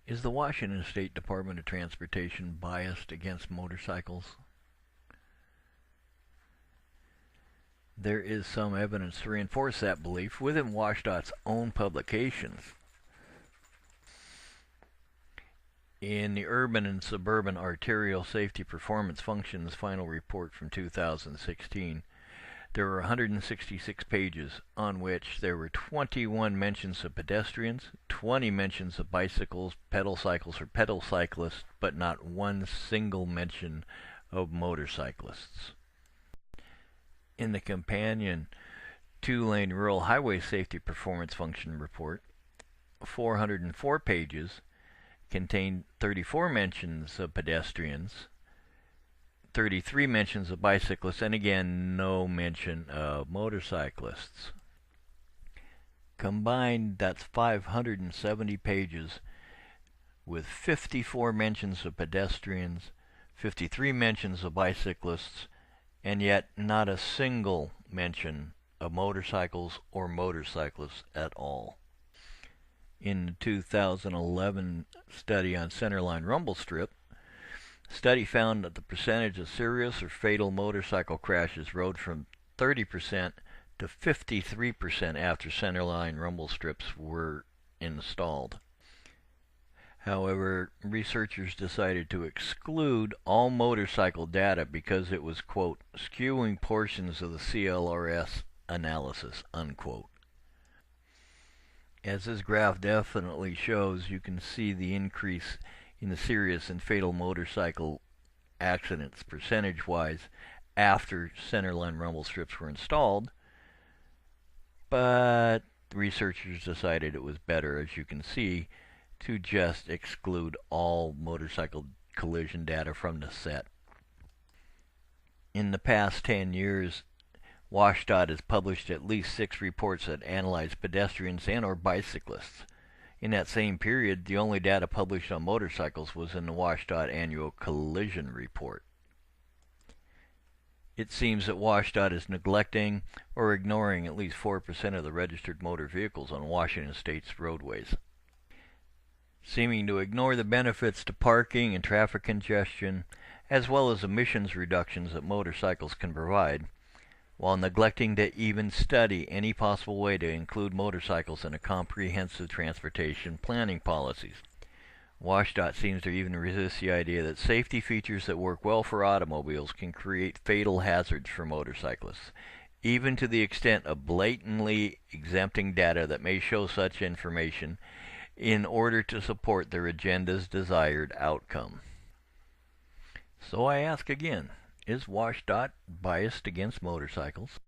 Is the Washington State Department of Transportation biased against motorcycles? There is some evidence to reinforce that belief within WSDOT's own publications. In the Urban and Suburban Arterial Safety Performance Functions final report from 2016, there were 166 pages on which there were 21 mentions of pedestrians, 20 mentions of bicycles, pedal cycles, or pedal cyclists, but not one single mention of motorcyclists. In the companion 2-lane rural highway safety performance function report, 404 pages contained 34 mentions of pedestrians, 33 mentions of bicyclists, and again, no mention of motorcyclists. Combined, that's 570 pages with 54 mentions of pedestrians, 53 mentions of bicyclists, and yet not a single mention of motorcycles or motorcyclists at all. In the 2011 study on centerline rumble strip, study found that the percentage of serious or fatal motorcycle crashes rose from 30% to 53% after centerline rumble strips were installed. However, researchers decided to exclude all motorcycle data because it was, quote, skewing portions of the CLRS analysis, unquote. As this graph definitely shows, you can see the increase in the serious and fatal motorcycle accidents percentage-wise after centerline rumble strips were installed, but researchers decided it was better, as you can see, to just exclude all motorcycle collision data from the set. In the past 10 years, WSDOT has published at least 6 reports that analyze pedestrians and or bicyclists. In that same period, the only data published on motorcycles was in the WSDOT Annual Collision Report. It seems that WSDOT is neglecting or ignoring at least 4% of the registered motor vehicles on Washington State's roadways, seeming to ignore the benefits to parking and traffic congestion, as well as emissions reductions that motorcycles can provide, while neglecting to even study any possible way to include motorcycles in a comprehensive transportation planning policies. WSDOT seems to even resist the idea that safety features that work well for automobiles can create fatal hazards for motorcyclists, even to the extent of blatantly exempting data that may show such information in order to support their agenda's desired outcome. So I ask again, is WSDOT biased against motorcycles?